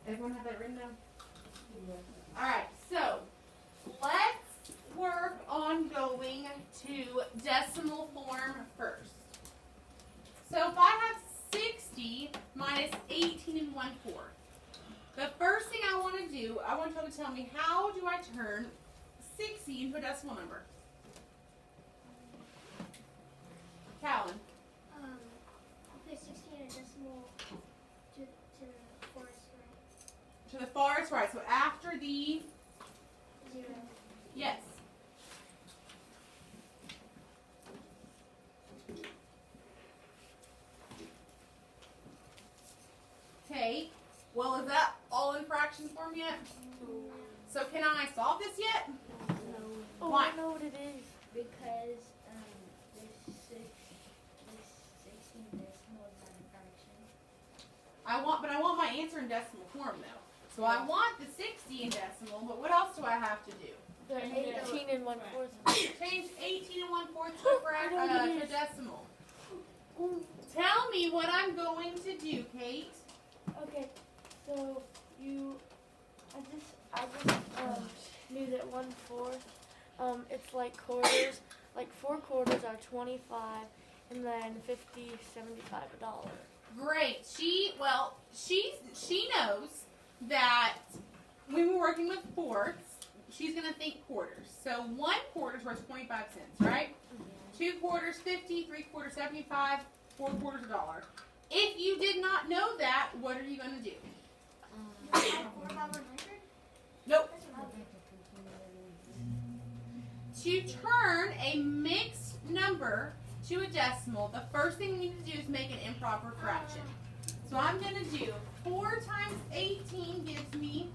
Everyone have that written down? Alright, so let's work on going to decimal form first. So if I have 60 minus 18 and 1/4, the first thing I want to do, I want y'all to tell me, how do I turn 60 into a decimal number? Callan. Put 60 in a decimal to the forest, right? To the farthest right. So after the, 0. yes. Okay. Well, is that all in fraction form yet? So can I solve this yet? Oh, Why? I know what it is. Because this 16 decimal is not a fraction. I want my answer in decimal form though. So I want the 60 in decimal, but what else do I have to do? The 18 and 1/4. Change 18 and 1/4 to decimal. Tell me what I'm going to do, Kate. Okay, so I just knew that 1/4, it's like quarters. Like 4 quarters are 25, and then 50, 75, $1. Great. She knows that when we're working with fourths, she's gonna think quarters. So 1 quarter is worth 25 cents, right? 2 quarters 50, 3 quarters 75, 4 quarters $1. If you did not know that, what are you gonna do? Add 4 by 100? Nope. That's what I would To turn a mixed number to a decimal, the first thing we need to do is make an improper fraction. So I'm going to do 4 times 18 gives me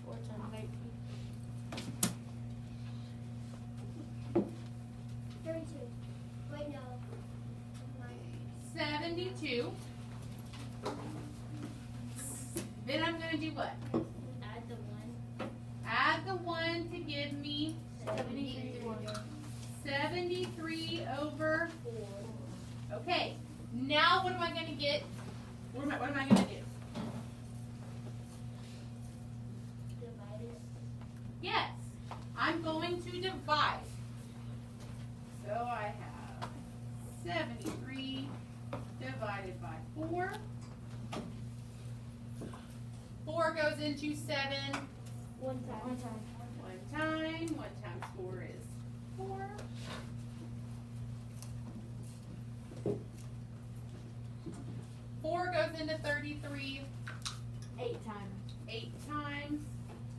4 times 18. 32. Wait, no. 72. Then I'm going to do what? Add the 1. Add the 1 to give me 73 over. 4. Okay, now what am I going to get? What am I going to do? Divide it. Yes, I'm going to divide. So I have 73 divided by 4. 4 goes into 7 One time. one time. 1 times 4 is 4. 4 goes into 33 8 times. 8 times.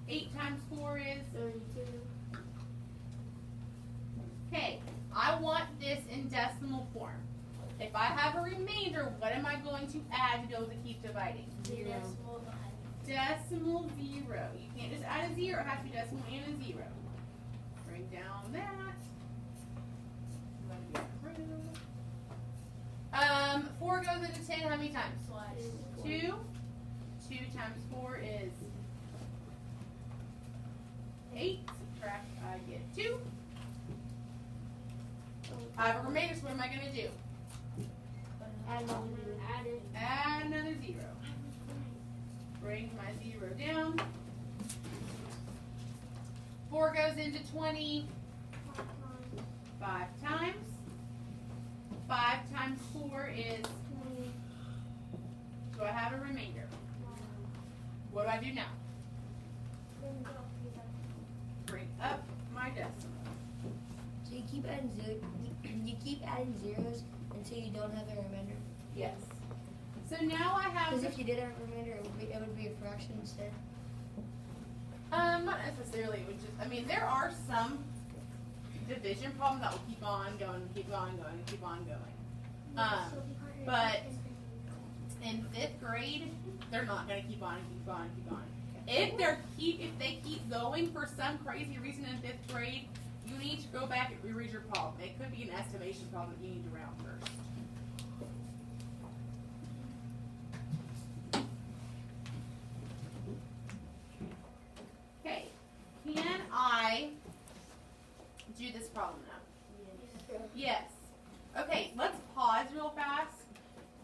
8 times 4 is 32. okay. I want this in decimal form. If I have a remainder, what am I going to add to be able to keep dividing? Decimal behind. Decimal 0. You can't just add a 0. It has to be decimal and a 0. Bring down that. 4 goes into 10 how many times? 2. 2 times 4 is 8. Subtract, I get 2. I have a remainder, so what am I going to do? Add another 0. Add it. Add another 0. Bring my 0 down. 4 goes into 20 5 times. 5 times 4 is, do I have a remainder? What do I do now? Bring up my decimal. So you keep adding zeros until you don't have a remainder. Yes. So now I have, Because if you did have a remainder, it would be a fraction instead. not necessarily, it would just, I mean, there are some division problems that will keep on going, keep on going, keep on going. But in 5th grade, they're not going to keep on and keep on and keep on. If they keep going for some crazy reason in 5th grade, you need to go back and reread your problem. It could be an estimation problem that you need to round first. Okay, can I do this problem now? Yes. Okay, let's pause real fast.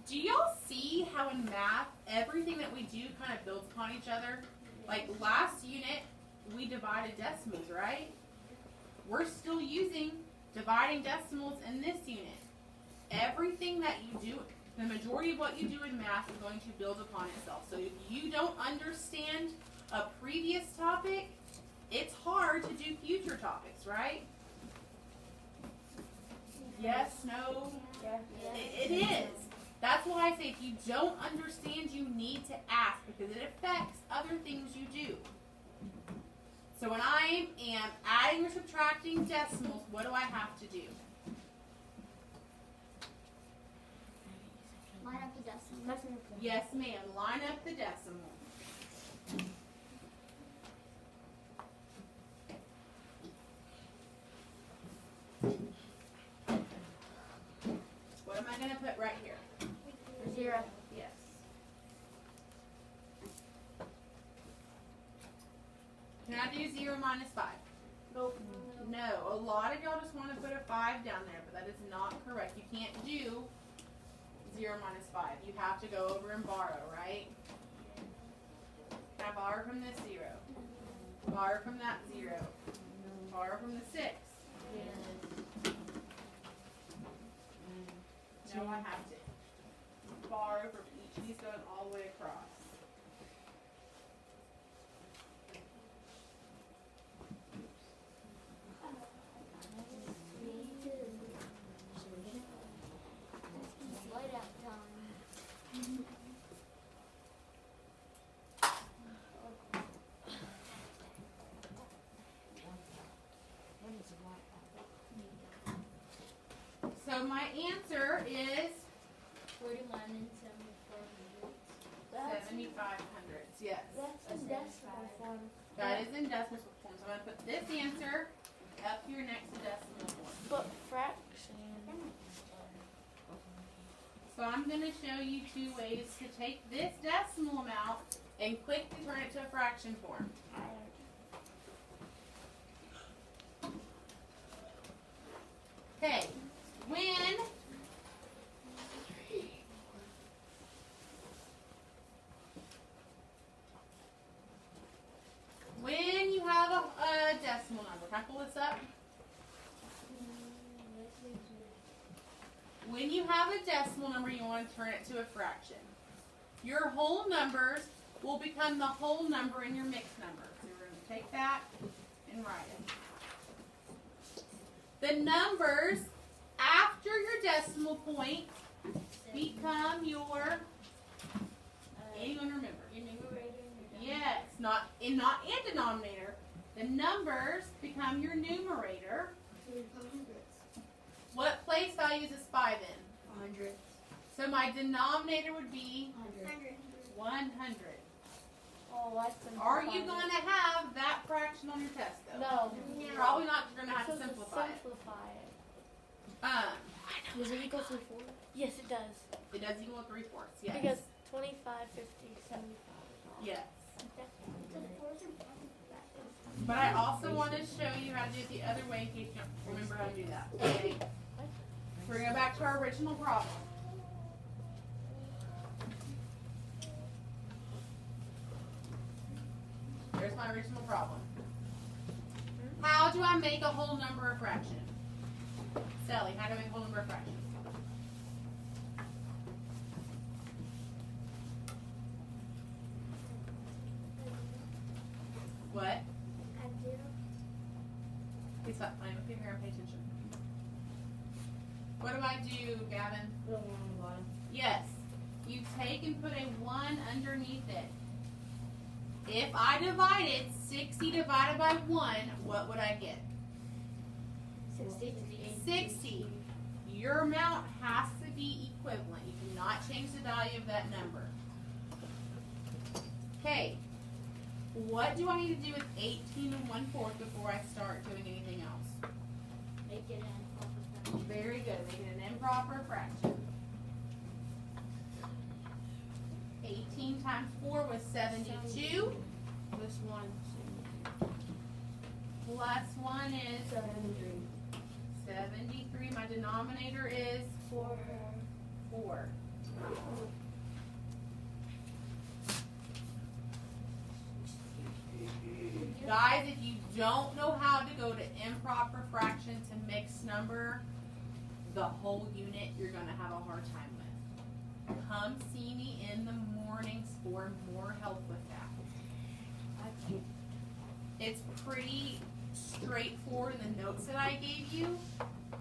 Do y'all see how in math, everything that we do kind of builds upon each other? Like last unit, we divided decimals, right? We're still using dividing decimals in this unit. Everything that you do, the majority of what you do in math is going to build upon itself. So if you don't understand a previous topic, it's hard to do future topics, right? Yes, no? It is. That's why I say if you don't understand, you need to ask because it affects other things you do. So when I am adding or subtracting decimals, what do I have to do? Line up the decimals. Yes, ma'am. Line up the decimals. What am I going to put right here? 0. Yes. Can I do 0 minus 5? Nope. No. A lot of y'all just want to put a 5 down there, but that is not correct. You can't do 0 minus 5. You have to go over and borrow, right? Can I borrow from this 0? Borrow from that 0. Borrow from the 6. No, I have to borrow from each of these going all the way across. Light out time. So my answer is 41 and 74 hundredths. 75 hundredths. Yes. That's in decimal form. That is in decimal form. So I'm going to put this answer up here next to decimal form. But fraction. So I'm going to show you 2 ways to take this decimal amount and quickly turn it to a fraction form. Okay, when you have a decimal number, can I pull this up? When you have a decimal number, you want to turn it to a fraction. Your whole numbers will become the whole number in your mixed number. So we're going to take that and write it. The numbers after your decimal point become your, anyone remember? Your numerator and your Yes, not and denominator. The numbers become your numerator. What place value is a 5 in? 100. So my denominator would be 100. 100. Oh, that's simplified. Are you going to have that fraction on your test though? No. Probably not. You're going to have to It's supposed simplify it. simplify it. Does it equal 3/4? Yes, it does. It does equal 3/4. Yes. Because 25, 50, 75. Yes. the fours are But I also want to show you how to do it the other way in case you don't remember how to do that. Okay. We're going to go back to our original problem. Here's my original problem. How do I make a whole number a fraction? Sally, how do I make a whole number a fraction? What? Add 0. Please stop playing with your hair and pay attention. What do I do, Gavin? Put a 1 on the bottom. Yes. You take and put a 1 underneath it. If I divided 60 divided by 1, what would I get? 60. 60. Your amount has to be equivalent. You cannot change the value of that number. Okay. What do I need to do with 18 1/4 before I start doing anything else? Make it an improper fraction. Very good. Make it an improper fraction. 18 times 4 was 72. Plus 1. Plus 1 is 73. 73. My denominator is 4. 4. Guys, if you don't know how to go to improper fraction to mixed number, the whole unit you're gonna have a hard time with. Come see me in the mornings for more help with that. It's pretty straightforward in the notes that I gave you.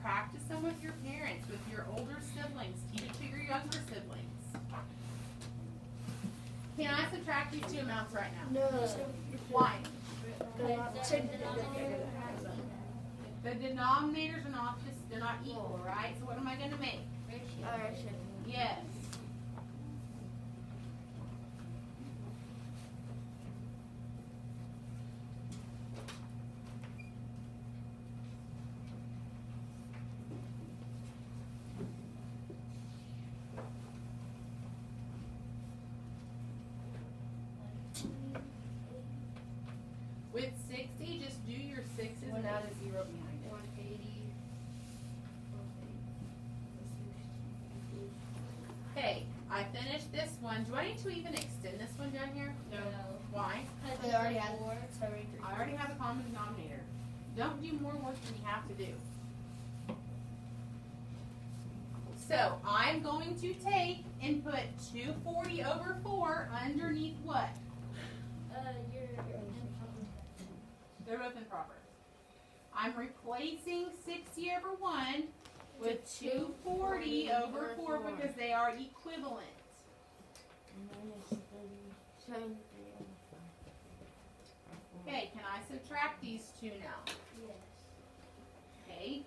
Practice them with your parents, with your older siblings. Teach it to your younger siblings. Can I subtract these two amounts right now? No. Why? The denominator has to The denominators are not just, they're not equal, right? So what am I gonna make? Alright, Yes. With 60, just do your sixes and add a zero behind it. 180. Okay, I finished this one. Do I need to even extend this one down here? No. Why? I already had it. I already have a common denominator. Don't do more work than you have to do. So I'm going to take and put 240 over 4 underneath what? you're They're both improper. I'm replacing 60 over 1 with 240 over 4 because they are equivalent. Okay, can I subtract these two now? yes. Okay.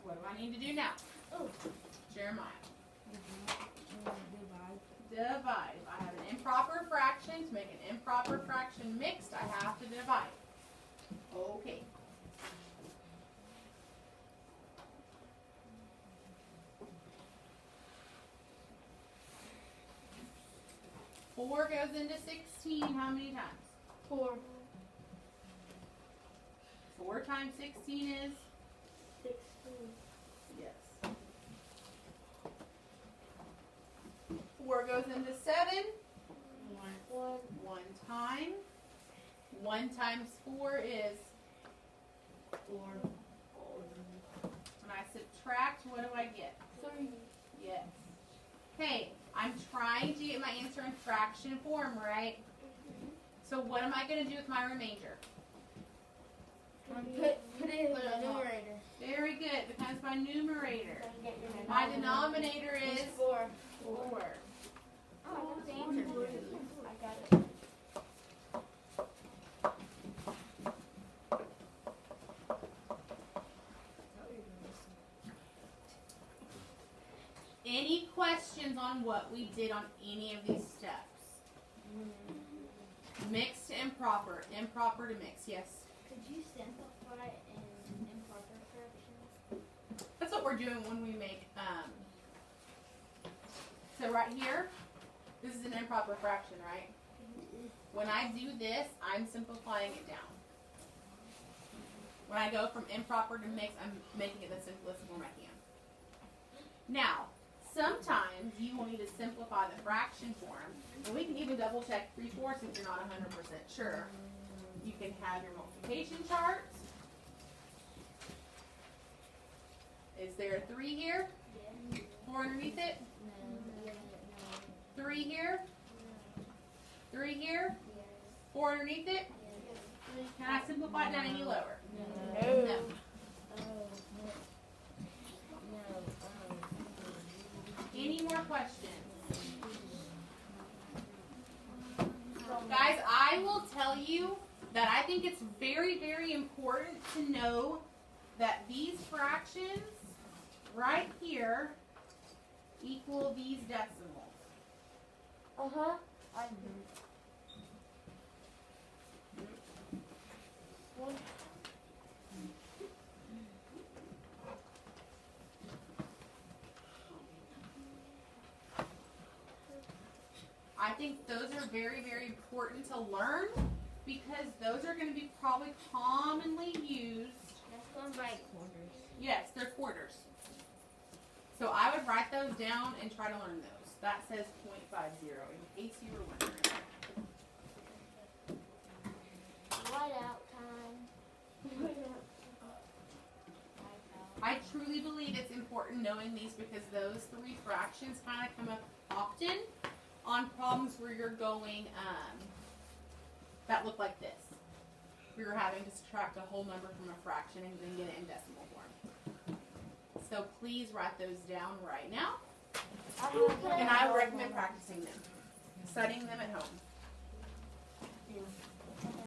What do I need to do now? Oh. Jeremiah. Divide. If I have an improper fraction, to make an improper fraction mixed, I have to divide. Okay. Four goes into 16 how many times? 4. 4 times 16 is? 16. Yes. 4 goes into 7. 1. 1 time. 1 times 4 is? 4. When I subtract, what do I get? 3. Yes. Okay, I'm trying to get my answer in fraction form, right? So what am I going to do with my remainder? Put it in the numerator. Very good, becomes my numerator. My denominator is 4. 4. Oh, I got the answer. I got it. Any questions on what we did on any of these steps? Mixed to improper, improper to mix, yes. Could you simplify in improper fractions? That's what we're doing when we make, so right here, this is an improper fraction, right? When I do this, I'm simplifying it down. When I go from improper to mixed, I'm making it the simplest form I can. Now, sometimes you will need to simplify the fraction form, and we can even double check 3/4 if you're not 100% sure. You can have your multiplication chart. Is there a 3 here? Yes. 4 underneath it? No. 3 here? No. 3 here? Yes. 4 underneath it? Yes. Can I simplify it down any lower? No. Any more questions? Guys, I will tell you that I think it's very, very important to know that these fractions right here equal these decimals. Uh-huh. I think those are very, very important to learn because those are going to be probably commonly used. That's going by quarters. Yes, they're quarters. So I would write those down and try to learn those. That says 0.50 in case you were wondering. Whiteout time. I truly believe it's important knowing these because those three fractions kind of come up often on problems where you're going that look like this. We were having to subtract a whole number from a fraction and then get it in decimal form. So please write those down right now. And I would recommend practicing them, studying them at home.